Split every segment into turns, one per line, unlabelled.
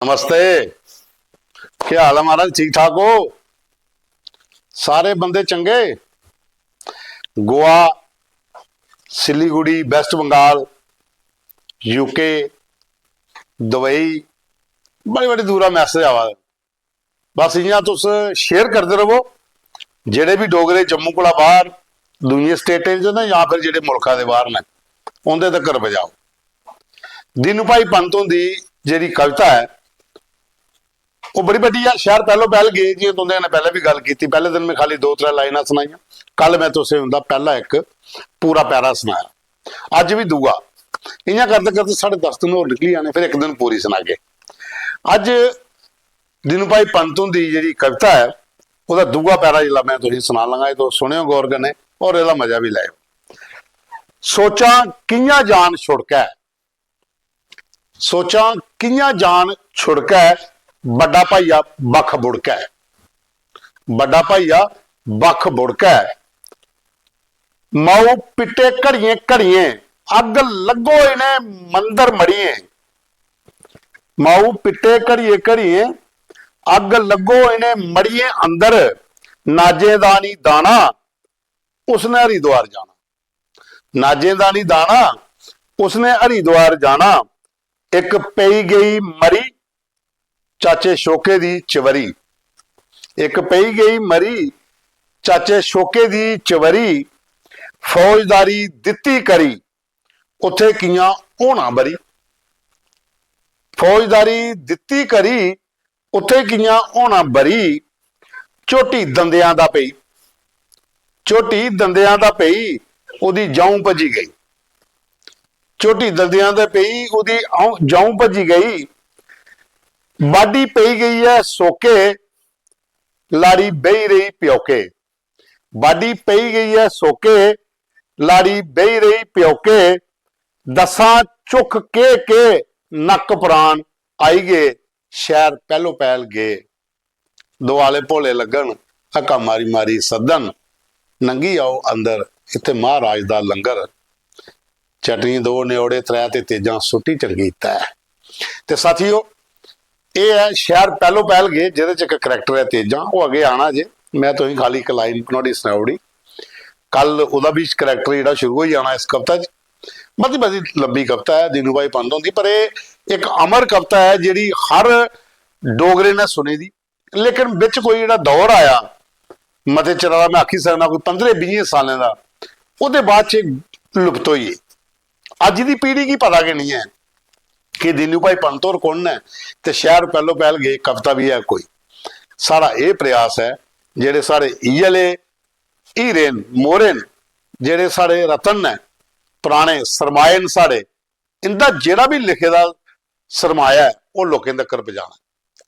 नमस्ते। क्या हाल है महाराज? ठीक ठाक हो? सारे बंदे चंगे? Goa, Siliguri, west Bengal, UK, Dubai, बड़ी बड़ी दूरा मैसेज आवा। बस इयां तुस शेयर करते रहो। जेडे भी डोगरे जम्मू कोला बाहर दुनिया स्टेटें ना या फिर जेडे मुल्कां दे बाहर ने उंदे तक पजाओ। दीनू भाई पंत दी जेडी कविता है वो बड़ी वड्डी है। शहर पहलो पहल गए जी तुंदे ने पहले भी गल की। पहले दिन में खाली 2-3 लाइनां सुनाइया। कल मैं तुसें उनका पहला एक पूरा पैरा सुनाया, अज भी दूआ। इयां करते करते 10:30 दिन होर निकली जाने, फिर एक दिन पूरी सुना के। अज दीनू भाई पंत की जी कविता है वह दूआ पैरा जिला मैं तुझे सुना लगा, तो सुनियो गौर कने और इसका मजा भी लाओ। सोचा कियां जान छुड़कै, सोचा कियां जान छुड़कै, बड़ा भाईया बख बुड़कै, बड़ा भाईया बख बुड़कै। माऊ पिटे घड़िए घड़िए, अग लगो इन्हें मंदर मड़िए। माऊ पिटे घड़िए घड़िए, अग लगो इन्हें मड़िए अंदर। नाजेदानी दाना उसने हरिद्वार जाना, नाजेदानी दाना उसने हरिद्वार जाना। एक पई गई मरी चाचे शोके दी चवरी, एक पई गई मरी चाचे शोके दी चवरी। फौजदारी दिती करी उथे कियां होना बरी, फौजदारी दिती करी उथे कियां होना बरी। झोटी दंदियां दा पई, झोटी दंदियां दा पई उदी जाऊं भजी गई, झोटी दंदियां दा पई उदी जाऊं भजी गई। बाडी पई गई है सोके, लाड़ी बही रही प्योके, बाडी पई गई है सोके, लाड़ी बही रही प्योके। दसा चुक के नक प्राण आई गए, शहर पहलो पहल गए। दुआले भोले लगन हका मारी मारी सदन, नंगी आओ अंदर इत्थे महाराज दा लंगर। चटनी 2 न्योड़े 3 ते तेजां सुट्टी चंगी तै। ते साथियों ये है शहर पहलो पहल गए, जिहदे च एक करैक्टर है तेजां, वो अगे आना जे। मैं तो ही खाली एक लाइन नोड़ी सुनाउड़ी। कल उहदा भी करैक्टर जिहड़ा शुरू हो जाना इस कविता च। बड़ी बड़ी लंबी कविता है दीनू भाई पंत दी, पर एक अमर कविता है जिहड़ी हर डोगरे ने सुनी दी। लेकिन बिच कोई जिहड़ा दौर आया मते चिर दा, मैं आखी सकदा कोई 15-20 सालें दा, उहदे बाद च लुप्त होई। अज दी पीढ़ी की पता कि नहीं है कि दीनू भाई पंत और कौन है, ते शहर पहलो पहल गए कविता भी है कोई। सारा ये प्रयास है जेडे सारे इयले हीरे मोहरे जेडे सारे रतन ने पुराने सरमाए न सारे, इनका जेड़ा भी लिखे दा सरमाया है वो लोगों तक पहुंचाना,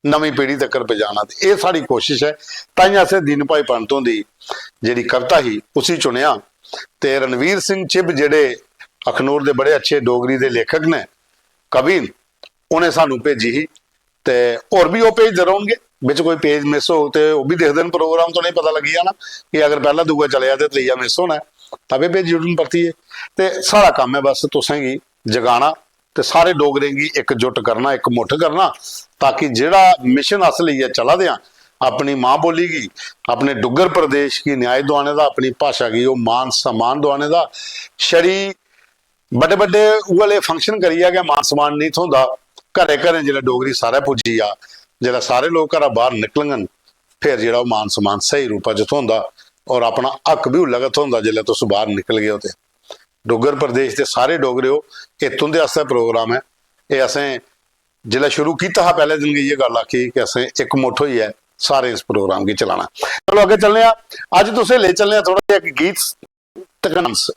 नवी पीढ़ी तक पहुंचाना। ये साड़ी कोशिश है। ताइं असें दीनू भाई पंतों की जी कविता ही उसी चुनिया। ते रणवीर सिंह चिब जेडे अखनूर के बड़े अच्छे डोगरी के लेखक ने, कवि, उन्हें सानू भेजी ही। ते होर भी वो भेजते रहेंगे, बिच कोई पेज मिस हो तो वह भी देखते हैं। प्रोग्राम तो नहीं पता लगी जाना कि अगर पहला दूआ चलिया तो त्रीया मिस होना है, तभी भेजी उड़न परती है। तो सारा काम है बस तुसें गी जगाना, तो सारे डोगरे की एकजुट करना, एक मुठ करना, ताकि जिहड़ा मिशन अस लईए चला दें अपनी माँ बोली की, अपने डुगर प्रदेश की न्याय दिवाने का, अपनी भाषा की वो मान सम्मान दिवाने का। छड़ी बड़े बड़े वाले फंक्शन करिए गया मान सम्मान नहीं थोंदा। घरे घरें जो डोगरी सारे पुजी आ, जो सारे लोग घर बाहर निकलन, फिर जो मान सम्मान सही रूपा च थोंदा और अपना हक भी उल्लगत होंदा जिसले तुस बाहर निकल गए हो। तो डुगर प्रदेश के सारे डोगरे हो, ये तुंदे आस्ते प्रोग्राम है। ये असें जिसले शुरू किया पहले दिन की ये गल आखी कि असें एक मुठ होई है सारे इस प्रोग्राम की चलाना। चलो अगे चलने। अज तुसें ले चलने थोड़ा जिहा गीत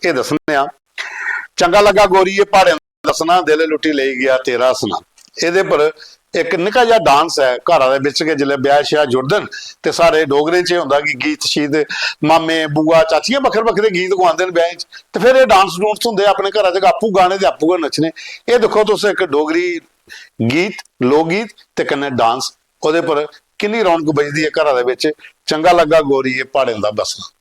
ये दसने। चंगा लगा गोरीए पहाड़े दसना, दिल लुटी ले गया तेरा हसना। ये पर एक निका जिहा डांस है घर के जिसले ब्याह श्याह जुड़दे तो सारे डोगरे च होंदा कि गीत शीत मामे बुआ चाचियां बखरे बखरे गीत गवांदे ब्याह च, तो फिर ये डांस डूंस होंदे अपने घर च, आपू गाने ते आपू गै नच्चने। ये देखो तुस एक डोगरी गीत लोक गीत ते कन्नै डांस, ओहदे पर किन्नी रौनक बजदी है घर दे। चंगा लगा गोरीए पहाड़ें दा बसना।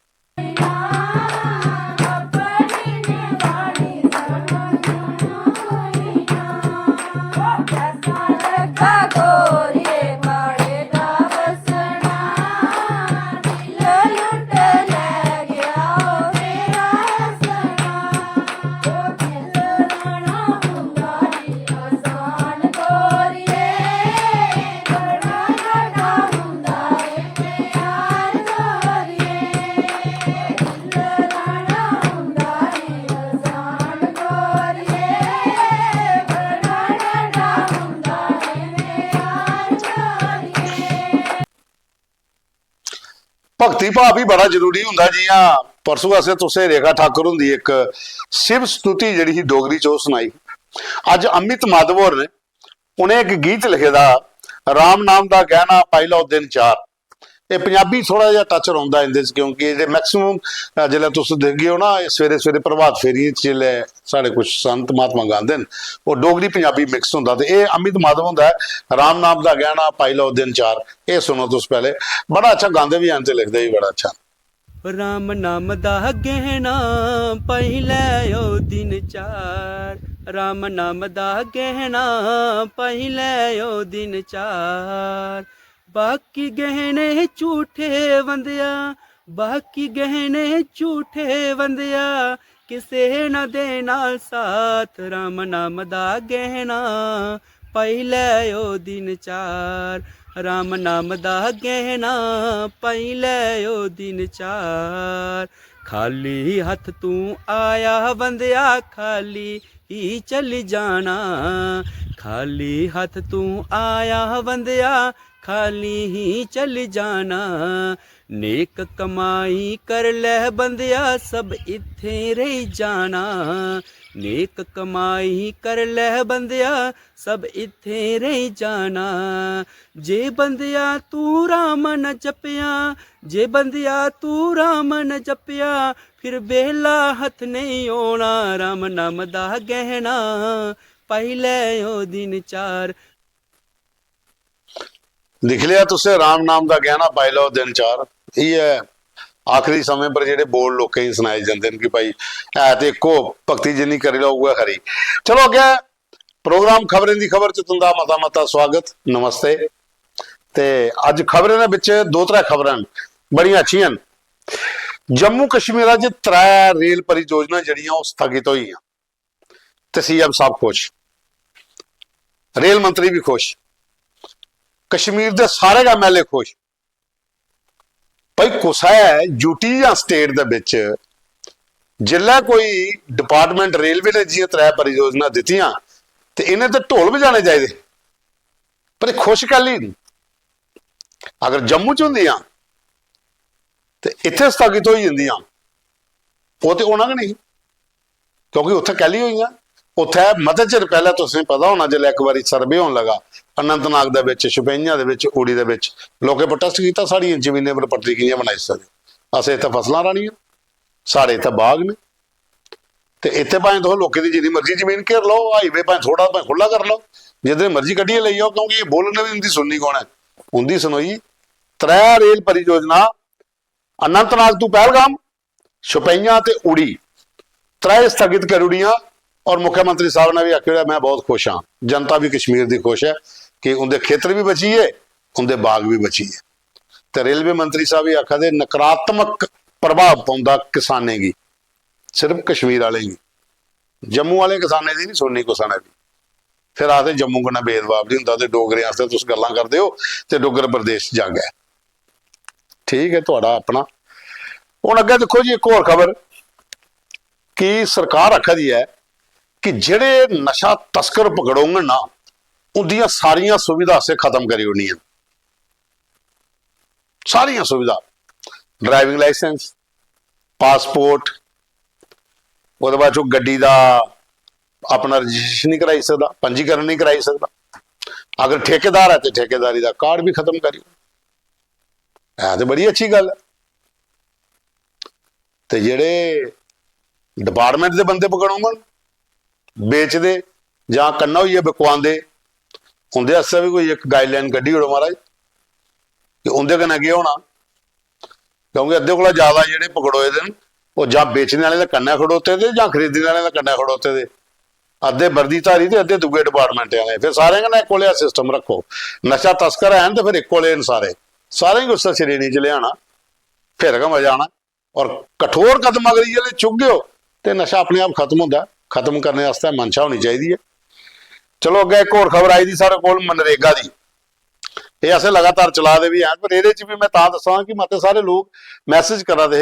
go.
ਭਗਤੀ ਭਾਵ ਵੀ ਬੜਾ ਜ਼ਰੂਰੀ ਹੁੰਦਾ। ਜੀਆਂ ਪਰਸੋਂ ਅਸੇ ਤੁਸੀਂ ਰੇਖਾ ਠਾਕੁਰ ਹੁੰਦੀ ਇੱਕ ਸ਼ਿਵ ਸਤੁਤੀ ਜਿਹੜੀ ਸੀ ਡੋਗਰੀ ਚ ਉਹ ਸੁਣਾਈ। ਅੱਜ ਅਮਿਤ ਮਾਧਵਰ ਨੇ ਉਹਨੇ ਇੱਕ ਗੀਤ ਲਿਖੇ ਦਾ ਰਾਮ ਨਾਮ ਦਾ ਗਹਿਣਾ ਪਾਈ ਲਓ ਦਿਨ ਚਾਰ। ਇਹ ਪੰਜਾਬੀ ਥੋੜਾ ਜਿਹਾ ਟੱਚ ਰਹਿੰਦਾ ਇਹਦੇ ਚ, ਕਿਉਂਕਿ ਇਹਦੇ ਮੈਕਸਿਮਮ ਜਿਹੜਾ ਤੁਸੀਂ ਦੇਖਦੇ ਹੋ ਨਾ ਸਵੇਰੇ ਸਵੇਰੇ ਪ੍ਰਭਾਤ ਫੇਰੀ ਚ ਸਾਡੇ ਕੁਝ ਸੰਤ ਮਹਾਤਮਾ ਗਾਉਂਦੇ ਨੇ, ਉਹ ਡੋਗਰੀ ਪੰਜਾਬੀ ਮਿਕਸ ਹੁੰਦਾ। ਤੇ ਇਹ ਅਮਿਤ ਮਾਧਵ ਹੁੰਦਾ ਹੈ ਰਾਮ ਨਾਮ ਦਾ ਗਹਿਣਾ ਪਾਈ ਲਓ ਦਿਨ ਚਾਰ। ਇਹ ਸੁਣੋ ਤੁਸੀਂ ਪਹਿਲੇ, ਬੜਾ ਅੱਛਾ ਗਾਉਂਦੇ ਵੀ ਹਨ ਤੇ ਲਿਖਦੇ ਵੀ ਬੜਾ ਅੱਛਾ।
ਰਾਮ ਨਾਮ ਦਾ ਗਹਿਣਾ ਪਾਈ ਲੈ ਓ ਦਿਨ ਚਾਰ, ਰਾਮ ਨਾਮ ਦਾ ਗਹਿਣਾ ਪਾਈ ਲੈ ਓ ਦਿਨ ਚਾਰ। ਬਾਕੀ ਗਹਿਣੇ ਝੂਠੇ ਵੰਦਿਆ, ਬਾਕੀ ਗਹਿਣੇ ਝੂਠੇ ਵੰਦਿਆ, ਕਿਸੇ ਨਾ ਦੇ ਨਾਲ ਸਾਥ। ਰਾਮ ਨਾਮ ਦਾ ਗਹਿਣਾ ਪਾਈ ਲੈ ਓ ਦਿਨ ਚਾਰ, ਰਾਮ ਨਾਮ ਦਾ ਗਹਿਣਾ ਪਾਈ ਲੈ ਓ ਦਿਨ ਚਾਰ। ਖਾਲੀ ਹੱਥ ਤੂੰ ਆਇਆ ਬੰਦਿਆ, ਖਾਲੀ ਹੀ ਚੱਲ ਜਾਣਾ, ਖਾਲੀ ਹੱਥ ਤੂੰ ਆਇਆ ਬੰਦਿਆ, ਖਾਲੀ ਹੀ ਚੱਲ ਜਾਣਾ। ਨੇਕ ਕਮਾਈ ਕਰ ਲੈ ਬੰਦਿਆ, ਸਭ ਇੱਥੇ ਰਹਿ ਜਾਣਾ, ਨੇਕ ਕਮਾਈ ਕਰ ਲੈ ਬੰਦਿਆ, ਸਭ ਇੱਥੇ ਰਹਿ ਜਾਣਾ। ਜੇ ਬੰਦਿਆ ਤੂੰ ਰਾਮ ਨ ਜਪਿਆ, ਜੇ ਬੰਦਿਆ ਤੂੰ ਰਾਮ ਨ ਜਪਿਆ, ਫਿਰ ਬੇਲਾ ਹੱਥ ਨਹੀਂ ਆਉਣਾ। ਰਾਮ ਨਾਮ ਦਾ ਗਹਿਣਾ ਪਾਈ ਲੈ ਓ ਦਿਨ ਚਾਰ।
ਲਿਖ ਲਿਆ ਤੁਸੀਂ ਰਾਮ ਨਾਮ ਦਾ ਗਹਿਣਾ ਪਾਈ ਲਓ ਦਿਨ ਚਾਰ। ਇਹ ਹੈ ਆਖਰੀ ਸਮੇਂ ਪਰ ਜਿਹੜੇ ਬੋਲ ਲੋਕਾਂ ਹੀ ਸੁਣਾਏ ਜਾਂਦੇ ਨੇ ਕਿ ਭਾਈ ਐ ਤੇ ਇੱਕੋ ਭਗਤੀ ਜਿੰਨੀ ਕਰੀ ਲਊਗਾ ਹਰੀ। ਚਲੋ ਅੱਗੇ ਪ੍ਰੋਗਰਾਮ ਖਬਰਾਂ ਦੀ ਖਬਰ ਚ ਤੁੰਦਾ ਮਤਾ ਸਵਾਗਤ, ਨਮਸਤੇ। ਤੇ ਅੱਜ ਖਬਰਾਂ ਦੇ ਵਿੱਚ ਦੋ ਤਰ੍ਹਾਂ ਖਬਰਾਂ ਬੜੀਆਂ ਅੱਛੀਆਂ। ਜੰਮੂ ਕਸ਼ਮੀਰ ਚ 3 ਰੇਲ परियोजना ਜਿਹੜੀਆਂ ਉਹ ਸਥਗਿਤ ਹੋਈਆਂ ਤੇ ਸੀਐਮ ਸਾਹਿਬ ਖੁਸ਼, ਰੇਲ ਮੰਤਰੀ ਵੀ ਖੁਸ਼, ਕਸ਼ਮੀਰ ਦੇ ਸਾਰੇ ਐਮਐਲਏ ਖੁਸ਼। ਭਾਈ ਕੁਛ ਹੈ ਯੂਟੀ ਜਾਂ ਸਟੇਟ ਦੇ ਵਿੱਚ ਜਿੱਲਾ ਕੋਈ ਡਿਪਾਰਟਮੈਂਟ ਰੇਲਵੇ ਨੇ ਜੀਆਂ 3 परियोजना ਦਿੱਤੀਆਂ ਤੇ ਇਹਨੇ ਤੇ ਢੋਲ ਵਜਾਣੇ ਚਾਹੀਦੇ, ਪਰ ਇਹ ਖੁਸ਼ ਗੱਲ ਹੀ ਨਹੀਂ। ਅਗਰ ਜੰਮੂ ਚ ਹੁੰਦੀਆਂ ਤੇ ਇੱਥੇ ਸਥਗਿਤ ਹੋਈ ਜਾਂਦੀਆਂ, ਉਹ ਤੇ ਉਹਨਾਂ ਨੇ ਨਹੀਂ, ਕਿਉਂਕਿ ਉੱਥੇ ਕਹਿਲੀ ਹੋਈਆਂ। ਉੱਥੇ ਮਤੇ ਚਿਰ ਪਹਿਲਾਂ ਤੁਸੀਂ ਪਤਾ ਹੋਣਾ ਜਦੋਂ ਇੱਕ ਵਾਰੀ ਸਰਵੇ ਹੋਣ ਲੱਗਾ ਅਨੰਤਨਾਗ ਦੇ ਵਿੱਚ, ਸ਼ੁਪਈਆਂ ਦੇ ਵਿੱਚ, ਊੜੀ ਦੇ ਵਿੱਚ, ਲੋਕੇ ਪ੍ਰੋਟੈਸਟ ਕੀਤਾ ਸਾਡੀਆਂ ਜ਼ਮੀਨਾਂ ਪਰ ਪੱਟਰੀ ਕਿਵੇਂ ਬਣਾਈ ਸਕਦੇ, ਅਸੀਂ ਇੱਥੇ ਫਸਲਾਂ ਰਾਣੀਆਂ, ਸਾਡੇ ਇੱਥੇ ਬਾਗ ਨੇ, ਤੇ ਇੱਥੇ ਭਾਵੇਂ ਤੁਸੀਂ ਲੋਕਾਂ ਦੀ ਜਿੰਨੀ ਮਰਜ਼ੀ ਜ਼ਮੀਨ ਘੇਰ ਲਓ, ਹਾਈਵੇ ਭਾਵੇਂ ਥੋੜਾ ਭਾਵੇਂ ਖੁੱਲਾ ਕਰ ਲਓ, ਜਿੱਦਾਂ ਮਰਜ਼ੀ ਕੱਢੀਏ ਲਈ ਆਓ, ਕਿਉਂਕਿ ਇਹ ਬੋਲਣ ਵੀ ਹੁੰਦੀ ਸੁਣਨੀ ਕੌਣ ਹੈ, ਹੁੰਦੀ ਸੁਣੋਈ। 3 ਰੇਲ परियोजना अनंतनाग तू पहलगाम, शुपैया ते उड़ी 3 स्थगित करूड़ियां। और मुख्यमंत्री साहब ने भी आखिर मैं बहुत खुश हाँ, जनता भी कश्मीर की खुश है कि उनके खेतर भी बची है, उनके बाग भी बची है। तो रेलवे मंत्री साहब भी आखा दे नकारात्मक प्रभाव पाउंदा किसाने की, सिर्फ कश्मीर वाले की, जम्मू वाले किसाने की नहीं सुननी किसाने की। फिर आते जम्मू को भेदभाव नहीं होंगे, डोगरे वास्ते तुम गल्लां करते हो तो डोगर प्रदेश जग है, ठीक है तुहाडा अपना। हुण अगे देखो जी एक होर खबर कि सरकार आखा दी है कि जेड़े नशा तस्कर पकड़ोगे ना उनदियां सारियां सुविधा से खत्म करी होनी है, सारियां सुविधा, ड्राइविंग लाइसेंस, पासपोर्ट, उसके बाद जो गड्डी का अपना रजिस्ट्रेशन नहीं कराई सकता, पंजीकरण नहीं कराई सकता, अगर ठेकेदार है तो ठेकेदारी का कार्ड भी खत्म करी। है तो बड़ी अच्छी गल है। तो जेड़े डिपार्टमेंट के बंदे पकड़ोगे बेचते जां कन्ना होइए बिकवांदे, उनके वास्ते भी कोई एक गाइडलाइन कड्डी ओड़ो महाराज कि उनके कन्नै केह् होना, क्योंकि अद्धे कोला ज्यादा जेड़े पकड़ोए दे वो जां बेचने वाले दे कन्नै खड़ोते थे जां खरीदने वाले दे कन्नै खड़ोते थे, अद्धे वर्दीधारी ते अद्धे दूए डिपार्टमेंट वाले। फिर सारे कन्नै इक्को जिहा सिस्टम रखो, नशा तस्कर है तो फिर इक्को जिहे न सारे ही गुस्सा श्रेणी च लिया, फिर का मजा आना। और कठोर कदम अगर ये चुक गए तो नशा अपने आप खत्म होता, खत्म करने वास्ते मंशा होनी चाहिए। चलो अगे एक होर खबर आई थी सारे को मनरेगा की, ये असें लगातार चला दे भी हैं, पर ये भी मैं दसा कि मत सारे लोग मैसेज करा दे,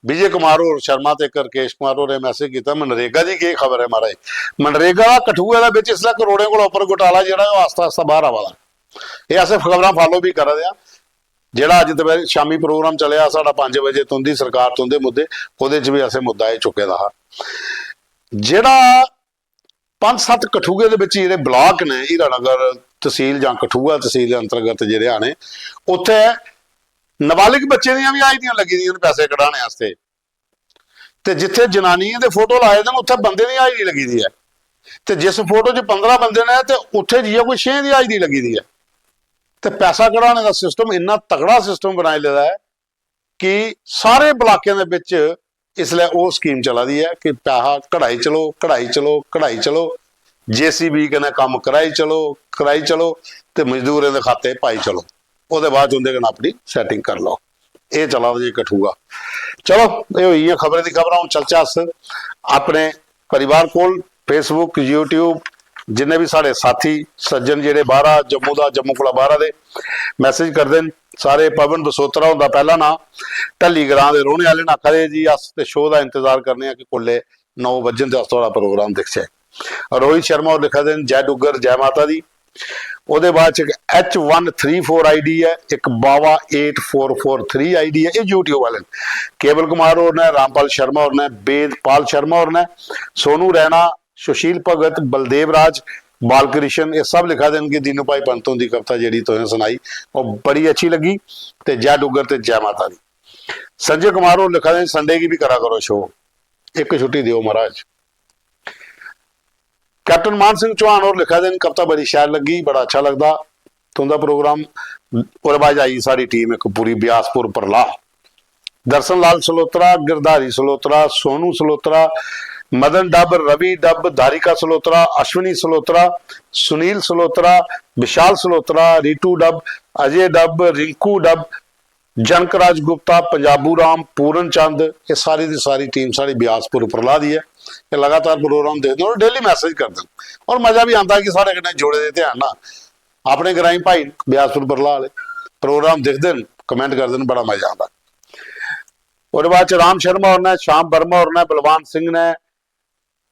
विजय कुमार और शर्मा ते राकेश कुमार होरें मैसेज किया मनरेगा की की खबर है महाराज। मनरेगा कठुआ के इसलिए करोड़ों को उपर घोटाला जो आस्ता आस्ता बाहर आवा, ये असें खबर फॉलो भी करा दिया। ਜਿਹੜਾ ਅੱਜ ਦੁਪਹਿਰ ਸ਼ਾਮੀ ਪ੍ਰੋਗਰਾਮ ਚੱਲਿਆ ਸਾਡਾ 5 ਵਜੇ ਤੁੰਦੀ ਸਰਕਾਰ ਤੁੰਦੇ ਮੁੱਦੇ, ਉਹਦੇ 'ਚ ਵੀ ਅਸੀਂ ਮੁੱਦਾ ਇਹ ਚੁੱਕੇ ਦਾ। ਜਿਹੜਾ 5-7 ਕਠੂਏ ਦੇ ਵਿੱਚ ਜਿਹੜੇ ਬਲਾਕ ਨੇ, ਹੀਰਾਨਗਰ ਤਹਿਸੀਲ ਜਾਂ ਕਠੂਆ ਤਹਿਸੀਲ ਦੇ ਅੰਤਰਗਤ ਜਿਹੜੇ ਨੇ, ਉੱਥੇ ਨਾਬਾਲਿਗ ਬੱਚੇ ਦੀਆਂ ਵੀ ਆਈਡੀਆਂ ਲੱਗੀ ਦੀਆਂ ਪੈਸੇ ਕਢਾਉਣ ਵਾਸਤੇ, ਤੇ ਜਿੱਥੇ ਜਨਾਨੀਆਂ ਦੇ ਫੋਟੋ ਲਾਏ ਨੇ ਉੱਥੇ ਬੰਦੇ ਦੀ ਆਈਡੀ ਲੱਗੀ ਦੀ ਹੈ, ਤੇ ਜਿਸ ਫੋਟੋ 'ਚ 15 ਬੰਦੇ ਨੇ ਤੇ ਉੱਥੇ ਜੀ ਕੋਈ 6 ਦੀ ਆਈਡੀ ਲੱਗੀ ਦੀ ਹੈ। ਤੇ ਪੈਸਾ ਕਢਾਉਣੇ ਦਾ ਸਿਸਟਮ ਇੰਨਾ ਤਗੜਾ ਸਿਸਟਮ ਬਣਾਇਆ ਲਿਆ ਹੈ ਕਿ ਸਾਰੇ ਬਲਾਕਿਆਂ ਦੇ ਵਿੱਚ ਇਸ ਲਈ ਉਹ ਸਕੀਮ ਚੱਲਾ ਦੀ ਹੈ ਕਿ ਪੈਸਾ ਕਢਾਈ ਚਲੋ, ਕਢਾਈ ਚਲੋ, ਕਢਾਈ ਚਲੋ, JCB ਕਹਿੰਦਾ ਕੰਮ ਕਰਾਈ ਚਲੋ ਤੇ ਮਜ਼ਦੂਰਾਂ ਦੇ ਖਾਤੇ ਪਾਈ ਚਲੋ, ਉਹਦੇ ਬਾਅਦ ਉਹਦੇ ਨਾਲ ਆਪਣੀ ਸੈਟਿੰਗ ਕਰ ਲਓ। ਇਹ ਚੱਲਾ ਜੀ ਕਠੂਆ। ਚਲੋ ਇਹ ਹੋਈ ਹੈ ਖਬਰ ਦੀ ਖਬਰਾਂ। ਹੁਣ ਚਲਚਾ ਆਪਣੇ ਪਰਿਵਾਰ ਕੋਲ Facebook YouTube जिन्ने भी साढ़े साथी सज्जन जेडे बाहर जम्मू कोला बाहर दे मैसेज करते हैं, सारे पवन बसोत्रा होंदा पहला नाम, ढली ग्रां दे रोहने वाले ना करे जी अस ते शो का इंतजार करने कि कुल्ले 9 बजन ते थोड़ा प्रोग्राम दिखे। रोहित शर्मा और लिखा देन जय डुगर जय माता दी। ਉਹਦੇ ਬਾਅਦ ਚ H134 आईडी है, एक बावा 8443 आईडी है, ये यूट्यूब वाले केवल कुमार और ने, रामपाल शर्मा और ने, वेदपाल शर्मा और ने, सोनू रैना, सुशील भगत, बलदेव राज, बालकृष्ण, ये सब लिखा देन कि दीनू भाई पंतों की कविता जी तुसें सुनाई और बड़ी अच्छी लगी, ते जय डुगर ते जय माता दी। संजय कुमार और लिखा देन संडे की भी करा करो शो, एक छुट्टी दियो महाराज। कैप्टन मान सिंह चौहान और लिखा देन कविता बड़ी शायर लगी, बड़ा अच्छा लगता तुंदा प्रोग्राम। और बाद आई सारी टीम एक पूरी बियासपुर परला, दर्शन लाल सलोत्रा, गिरधारी सलोत्रा, सोनू सलोत्रा, मदन डब, रवि डब, धारिका सलोत्रा, अश्विनी सलोत्रा, सुनील सलोत्रा, विशाल सलोत्रा, रीटू डब, अजय डब, रिंकू डब, जनकराज गुप्ता, पंजाबू राम, पूरन चंद, ये सारी की सारी टीम सारी बियासपुर परला दी है। ये लगातार प्रोग्राम देखते और डेली मैसेज करते और मजा भी आता है कि सारे कन्नै जोड़े दे ध्यान ना अपने ग्राई भाई बियासपुर परला वाले प्रोग्राम देखते कमेंट करते हैं, बड़ा मजा आता। और बाद राम शर्मा और ने, श्याम वर्मा और ने, बलवान सिंह ने,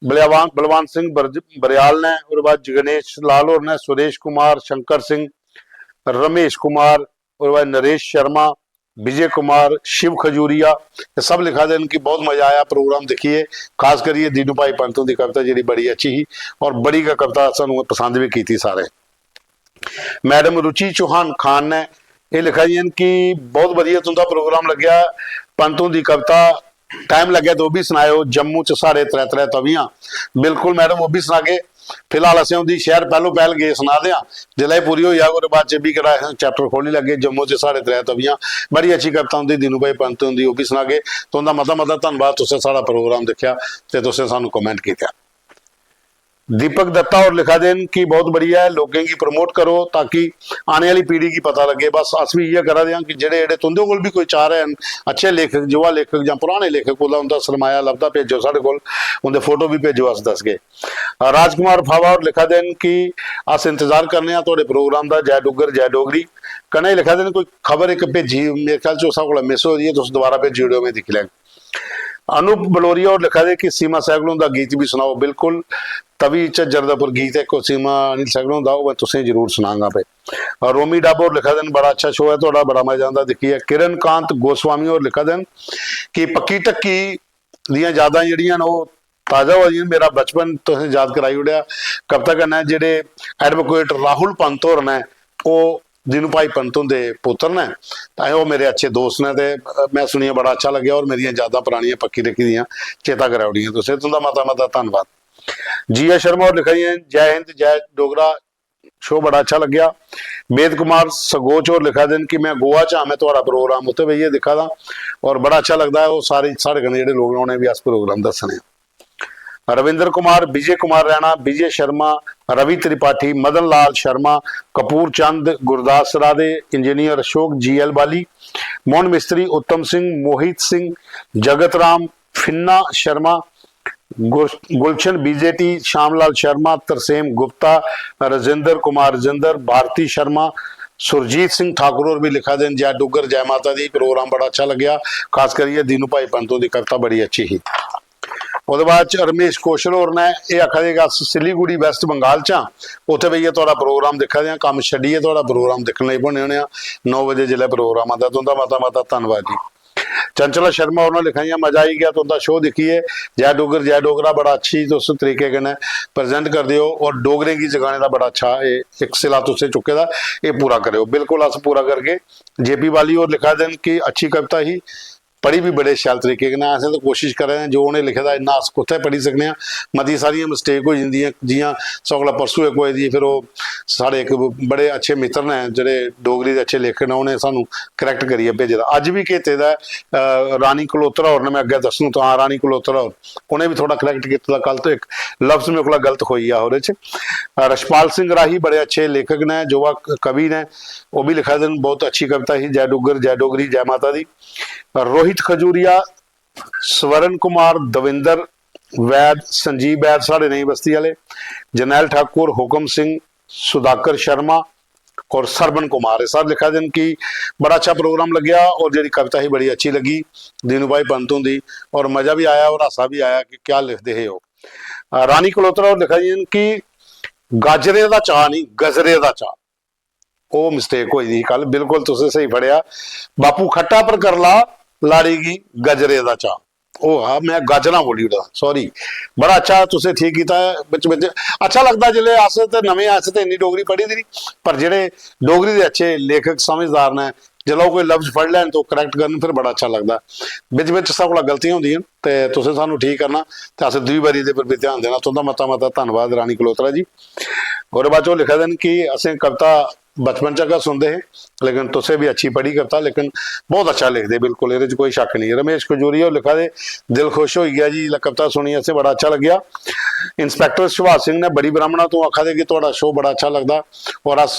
बलवान सिंह बरियाल ने, और बाद गणेश लाल और ने, सुरेश कुमार, शंकर सिंह, रमेश कुमार, और बाद नरेश शर्मा, विजय कुमार, शिव खजूरिया, ये सब लिखा देन कि बहुत मजा आया प्रोग्राम देखिए। खास करिए दीनू भाई पंतों की कविता जी बड़ी अच्छी ही और बड़ी का कविता सानू पसंद भी की थी सारे। मैडम रुचि चौहान खान ने ये लिखा जी कि बहुत वधिया तुंदा प्रोग्राम लग्या, पंतों की कविता टाइम लगे तो भी सुनाओ, जम्मू च साढ़े 3 तवियां। बिल्कुल मैडम वो भी सुना के फिलहाल असं उनकी शहर पहलों पहल गए सुना दें, जिले पूरी हो जाए बाद च भी करा चैप्टर खोलने लगे जम्मू से साढ़े 3 तवियां। बड़ी अच्छी कविता होंगी दीनू भाई पंत होंगी, वो भी सुना के तो उनका मता धन्यवाद, तुसें सारा प्रोग्राम देखा तो तुसें सानू कमेंट किया। दीपक दत्ता और लिखा देन कि बहुत बढ़िया है, लोगों की प्रमोट करो ताकि आने वाली पीढ़ी की पता लगे। बस अस भी ये करा दें कि जेडे जेडे तुंदे कोल भी कोई चाह रहे हैं अच्छे लेखक, युवा लेखक या पुराने लेखक को उनका सरमाया लभदा भेजो साढ़े कोल, उनके फोटो भी भेजो अस दस के। राजकुमार फावा और लिखा देन कि अस इंतजार करने थोड़े प्रोग्राम का, जय डुगर जय डोगरी। कन्नै लिखा देन कोई खबर एक भेजी मेरे ख्याल से उस को मिस हो रही है, तुम दोबारा भेजी वीडियो में दिख लें। अनूप बलोरिया और लिखा दे कि सीमा सैगलों का गीत भी सुनाओ। बिल्कुल तभी जरदापुर गीत है को सीमा अनिल सैगलों का, मैं तुसें जरूर सुनाऊंगा पे। और रोमी डाबो और लिखा देन बड़ा अच्छा शो है थोड़ा, बड़ा मजा आता देखिए। किरण कांत गोस्वामी और लिखा देन कि पक्की टक्की दियां यादां जिहड़ियां वो ताज़ा हो जी, मेरा बचपन तुसें याद कराई उड़िया। कविता करना जेडे एडवोकेट राहुल पंत होर ने, वो दीनू भाई पंतों के पुत्र ने, वो मेरे अच्छे दोस्त ने, तो मैं सुनिया बड़ा अच्छा लगे और मेरिया यादां पुरानियां पक्की टक्की दियां चेता करा उड़ियां। तुसें तुंदा मता धन्यवाद। जिया शर्मा और लिखाई जय हिंद जय डोगरा, शो बड़ा अच्छा लग्या। वेद कुमार सगोच और लिखा देन कि मैं गोवा च मैं थोड़ा प्रोग्राम उत्ते भैया दिखा था और बड़ा अच्छा लगता है। वो सारे साढ़े कन्नै जेहड़े लोग उन्हें भी अस प्रोग्राम दसने। रविंद्र कुमार, विजय कुमार रैना, विजय शर्मा, रवि त्रिपाठी, मदन लाल शर्मा, कपूर चंद, गुरदास राधे, इंजीनियर अशोक, GL बाली, मोहन मिस्त्री, उत्तम सिंह, मोहित सिंह, जगत राम, फिन्ना शर्मा, गुलशन BJT, श्यामलाल शर्मा, तरसेम गुप्ता, राजेंद्र कुमार राजेंद्र, भारती शर्मा, सुरजीत सिंह ठाकुर और भी लिखा देन जय डुगर जय माता दी। प्रोग्राम बड़ा अच्छा लग्या, खास करिए दीनू भाई पंतों की कविता बड़ी अच्छी ही। ਉਹਦੇ ਬਾਅਦ ਚ ਰਮੇਸ਼ ਕੌਸ਼ਲ ਹੋਰ ਨੇ ਇਹ ਆਖਿਆ ਦੇਗਾ ਸਿਲੀਗੁੜੀ ਵੈਸਟ ਬੰਗਾਲ ਚ ਉੱਥੇ ਬਈ ਇਹ ਤੁਹਾਡਾ ਪ੍ਰੋਗਰਾਮ ਦੇਖਿਆ ਦਿਆਂ ਕੰਮ ਛੱਡੀਏ ਤੁਹਾਡਾ ਪ੍ਰੋਗਰਾਮ ਦੇਖਣ ਲਈ ਬਣੇ ਹੋਣੇ ਆ 9 ਵਜੇ ਜ਼ਿਲ੍ਹੇ ਪ੍ਰੋਗਰਾਮ ਆਉਂਦਾ ਤੁੰਦਾ ਮਾਤਾ ਧੰਨਵਾਦ ਜੀ। चंचला शर्मा उन्होंने लिखाइया मजा आई गया तुंदा शो देखिए जय डोगर जय डोगरा बड़ा अच्छी तुस तरीके कन्नै प्रेजेंट कर दियो और डोगरे की जगाने का बड़ा अच्छा एक सिला तुसे चुके दा ये पूरा करो बिल्कुल अस पूरा करके जेपी वाली और लिखा देन कि अच्छी कविता ही पढ़ी भी बड़े शैल तरीके कन्नै असें तो कोशिश कर रहे हैं जो उन्हें लिखे दा इन्ना अस कुत्थे पढ़ी सकने मती सारियां मिस्टेक हो जांदियां जियां सगला परसों एक होई दी फिर वो साढ़े एक बड़े अच्छे मित्र ने जेह्ड़े डोगरी दे अच्छे लेखक ने उन्हें सानू करैक्ट करियै भेजे दा अज भी घेते दा रानी कलोत्रा होर ने मैं अग्गे दस्सूं तां रानी कलोत्रा होर उन्हें भी थोड़ा करैक्ट कीता दा कल तो एक लफ्ज मेरे कोला गलत होई आ ओहदे च रशपाल सिंह राही बड़े अच्छे लेखक ने युवा कवि ने वो भी लिखा देन बहुत अच्छी कविता ही जय डुग्गर जय डोगरी जय माता दी। रोहित खजूरिया स्वर्ण कुमार दविंदर वैद संजीव वैद साढ़े नई बस्ती वाले जरनैल ठाकुर हुकम सिंह सुधाकर शर्मा और सरबन कुमार सर लिखा दिन कि बड़ा अच्छा प्रोग्राम लग्या और जी कविता ही बड़ी अच्छी लगी दीनू भाई पंतों दी और मजा भी आया और हासा भी आया कि क्या लिखते है वो। रानी कलोत्रा और लिखा जी कि गाजरे का चाह नहीं गजरे का चाह वो मिस्टेक हुई कल बिल्कुल तुसे सही फड़िया बापू खट्टा पर कर ला लाड़ी की गजरे का चाह ओ हाँ मैं गाजरा बोली उड़ा सॉरी बड़ा अच्छा तुसे ठीक किया बिच बिच अच्छा लगता जिले अस ते नवे अस ते इन्नी डोगरी पढ़ी दी पर जेड़े डोगरी दे अच्छे लेखक समझदार ने जिसलै कोई लफ्ज पढ़ लैन तो करैक्ट करन फिर बड़ा अच्छा लगता बिच बिच सब कोला गलतियां होंदियां ते तुसें सानू ठीक करना ते अस दूई बारी दे पर भी ध्यान देना तुंदा मता धन्नवाद रानी कलोत्रा जी। और बाद लिखा देन कि असें कविता बचपन च अगर सुनते हैं लेकिन तुसे भी अच्छी पढ़ी करता लेकिन बहुत अच्छा लिखते बिल्कुल ये कोई शक नहीं। रमेश खजूरी और लिखा दे दिल खुश हो गया जी कविता सुनी असें बड़ा अच्छा लग्या। इंस्पैक्टर सुभाष सिंह ने बड़ी ब्राह्मणा तो आखा दे कि थोड़ा शो बड़ा अच्छा लगता और अस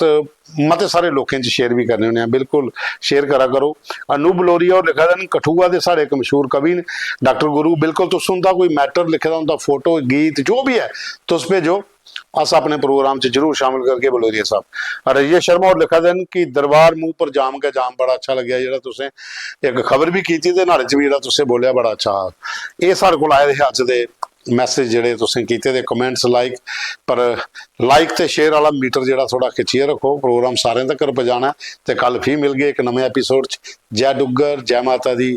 मते सारे लोगों शेयर भी करने होने बिल्कुल शेयर करा करो। अनू बलोरिया और लिखा देन कठुआ के साढ़े एक मशहूर कवि ने डॉक्टर गुरु बिल्कुल तुस उनका कोई मैटर लिखे दा उनका फोटो गीत जो भी है तुस भेजो अस अपने प्रोग्राम च जरूर शामिल करके बलोरिया साहब। रजिया शर्मा और लिखा देन कि दरबार मुंह पर जाम के जाम बड़ा अच्छा लग्या जेड़ा तुसें एक खबर भी की ते नाले च भी जेड़ा तुसें बोलिया बड़ा अच्छा ये सारे कोल आए दे अज दे मैसेज जेड़े तुसें कीते दे कमेंट्स लाइक पर लाइक ते शेयर वाला मीटर जेड़ा थोड़ा खिच्चिए रखो प्रोग्राम सारे तक पहुंचाना ते कल फिर मिल गए एक नवे एपीसोड च। जय डुग्गर जय माता दी